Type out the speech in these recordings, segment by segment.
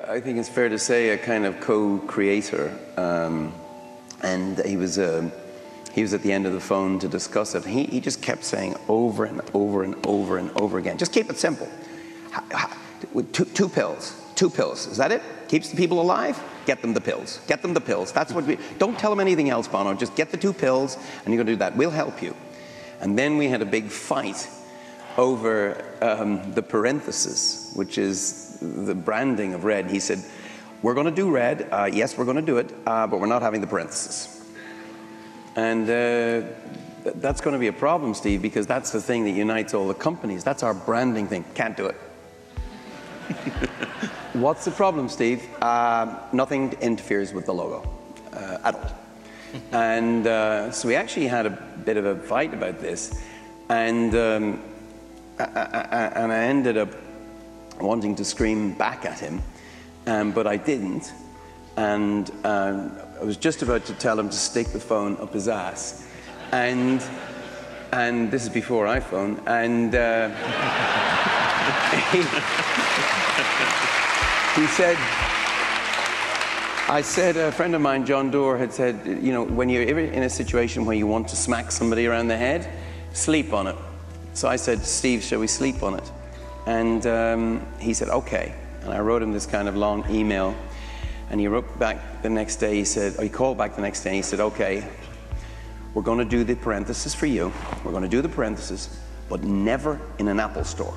I think it's fair to say, a kind of co-creator, and he was at the end of the phone to discuss it. He just kept saying over and over and over and over again, just keep it simple. Two pills. Is that it? Keeps the people alive? Get them the pills. Get them the pills. That's what we... Don't tell them anything else, Bono. Just get the 2 pills, and you're going to do that. We'll help you. And then we had a big fight over the parenthesis, which is the branding of red. He said, we're going to do red. Yes, we're going to do it, but we're not having the parenthesis. And that's going to be a problem, Steve, because that's the thing that unites all the companies. That's our branding thing. Can't do it. What's the problem, Steve? Nothing interferes with the logo at all. And so we actually had a bit of a fight about this, and I ended up wanting to scream back at him, but I didn't. And I was just about to tell him to stick the phone up his ass, and this is before iPhone, and he said, a friend of mine, John Doerr, had said, you know, when you're in a situation where you want to smack somebody around the head, sleep on it. So I said, Steve, shall we sleep on it? And he said, okay. And I wrote him this kind of long email, and he wrote back the next day, he called back the next day, and he said, okay, we're going to do the parenthesis for you. We're going to do the parenthesis, but never in an Apple store.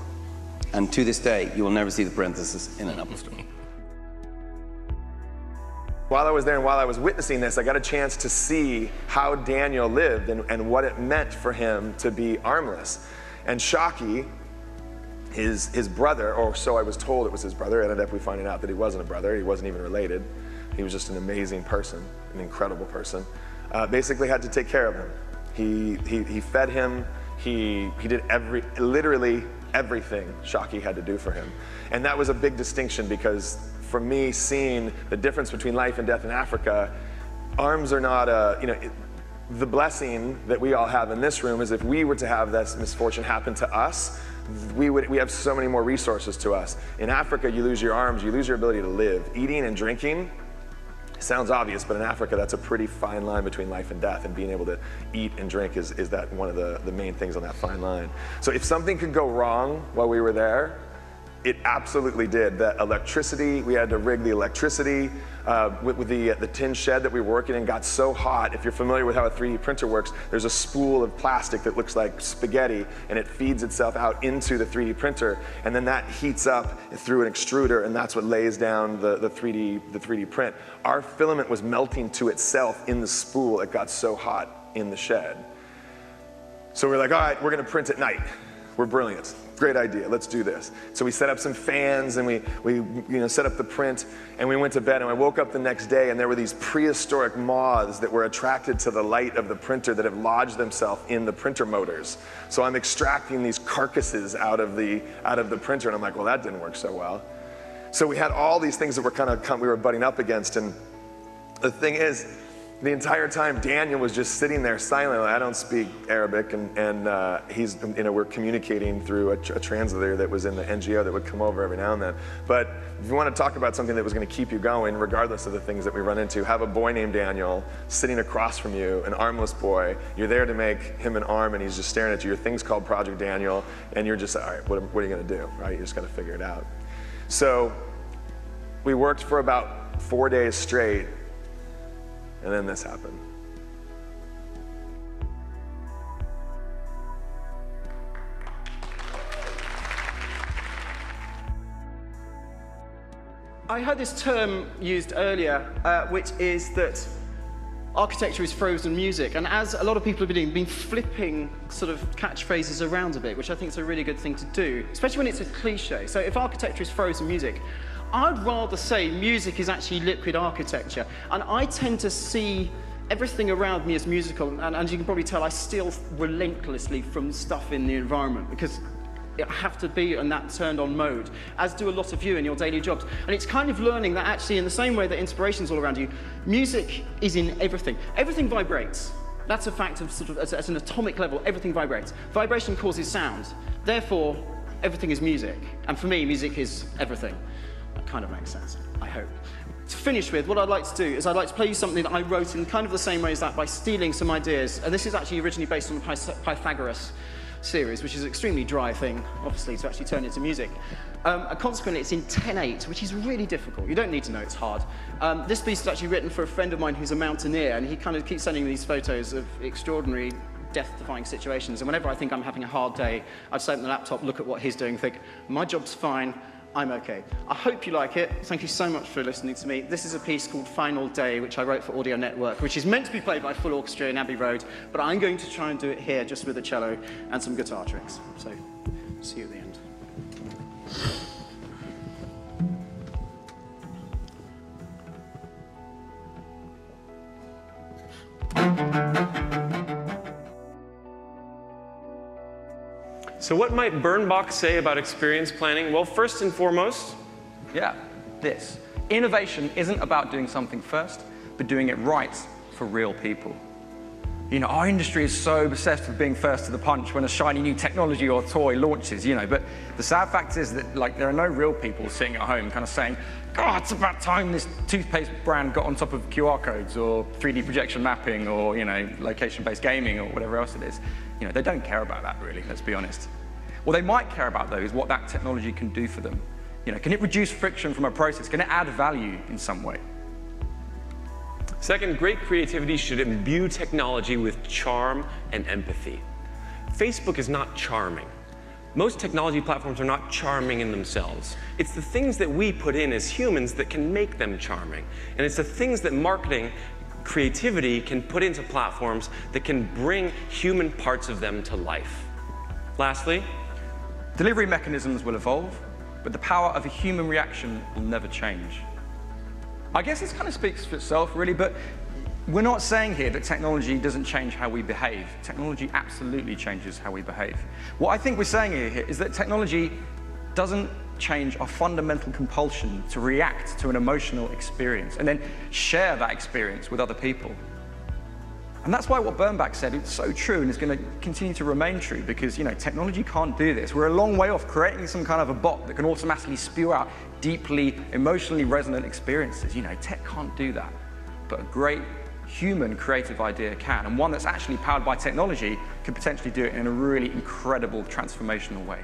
And to this day, you will never see the parenthesis in an Apple store. While I was there and while I was witnessing this, I got a chance to see how Daniel lived and what it meant for him to be armless. And Shockey, his brother, or so I was told it was his brother, ended up we finding out that he wasn't a brother, he wasn't even related. He was just an amazing person, an incredible person. Basically had to take care of him. He fed him, he did literally everything Shockey had to do for him. And that was a big distinction, because for me, seeing the difference between life and death in Africa, arms are not the blessing that we all have in this room is if we were to have this misfortune happen to us, we have so many more resources to us. In Africa, you lose your arms, you lose your ability to live. Eating and drinking sounds obvious, but in Africa, that's a pretty fine line between life and death, and being able to eat and drink is that one of the main things on that fine line. So if something could go wrong while we were there, it absolutely did. That electricity, we had to rig the electricity with the tin shed that we were working in got so hot. If you're familiar with how a 3D printer works, there's a spool of plastic that looks like spaghetti, and it feeds itself out into the 3D printer, and then that heats up through an extruder, and that's what lays down the 3D print. Our filament was melting to itself in the spool. It got so hot in the shed. So we're like, all right, we're gonna print at night. We're brilliant. Great idea, let's do this. So we set up some fans, and we set up the print, and we went to bed, and I woke up the next day, and there were these prehistoric moths that were attracted to the light of the printer that have lodged themselves in the printer motors. So I'm extracting these carcasses out of the printer, and I'm like, well, that didn't work so well. So we had all these things that were we were butting up against, and the thing is, the entire time Daniel was just sitting there silently. I don't speak Arabic, and we're communicating through a translator that was in the NGO that would come over every now and then. But if you want to talk about something that was going to keep you going, regardless of the things that we run into, have a boy named Daniel sitting across from you, an armless boy. You're there to make him an arm, and he's just staring at you. Your thing's called Project Daniel, and you're just, all right, what are you going to do, right? You just got to figure it out. So we worked for about 4 days straight, and then this happened. I heard this term used earlier, which is that architecture is frozen music. And as a lot of people have been flipping sort of catchphrases around a bit, which I think is a really good thing to do, especially when it's a cliche. So if architecture is frozen music, I'd rather say music is actually liquid architecture. And I tend to see everything around me as musical. And as you can probably tell, I steal relentlessly from stuff in the environment because I have to be in that turned on mode, as do a lot of you in your daily jobs. And it's kind of learning that actually in the same way that inspiration's all around you, music is in everything. Everything vibrates. That's a fact of sort of, at an atomic level, everything vibrates. Vibration causes sound. Therefore, everything is music. And for me, music is everything. That kind of makes sense, I hope. To finish with, what I'd like to do is I'd like to play you something that I wrote in kind of the same way as that by stealing some ideas. And this is actually originally based on the Pythagoras series, which is an extremely dry thing, obviously, to actually turn into music. And consequently, it's in 10/8, which is really difficult. You don't need to know it's hard. This piece is actually written for a friend of mine who's a mountaineer, and he kind of keeps sending me these photos of extraordinary death-defying situations. And whenever I think I'm having a hard day, I just open the laptop, look at what he's doing, think, my job's fine, I'm okay. I hope you like it. Thank you so much for listening to me. This is a piece called Final Day, which I wrote for Audio Network, which is meant to be played by full orchestra in Abbey Road, but I'm going to try and do it here just with a cello and some guitar tricks. So, see you at the end. So what might Bernbach say about experience planning? Well, first and foremost, this. Innovation isn't about doing something first, but doing it right for real people. You know, our industry is so obsessed with being first to the punch when a shiny new technology or toy launches, you know, but the sad fact is that, like, there are no real people sitting at home kind of saying, God, it's about time this toothpaste brand got on top of QR codes or 3D projection mapping or, you know, location-based gaming or whatever else it is. You know, they don't care about that, really, let's be honest. What they might care about, though, is what that technology can do for them. You know, can it reduce friction from a process? Can it add value in some way? second, great creativity should imbue technology with charm and empathy. Facebook is not charming. Most technology platforms are not charming in themselves. It's the things that we put in as humans that can make them charming. And it's the things that marketing, creativity can put into platforms that can bring human parts of them to life. Lastly, delivery mechanisms will evolve, but the power of a human reaction will never change. I guess this kind of speaks for itself, really, but we're not saying here that technology doesn't change how we behave. Technology absolutely changes how we behave. What I think we're saying here is that technology doesn't change our fundamental compulsion to react to an emotional experience and then share that experience with other people. And that's why what Bernbach said is so true and is going to continue to remain true, because, you know, technology can't do this. We're a long way off creating some kind of a bot that can automatically spew out deeply emotionally resonant experiences. You know, tech can't do that. But a great human creative idea can, and one that's actually powered by technology could potentially do it in a really incredible, transformational way.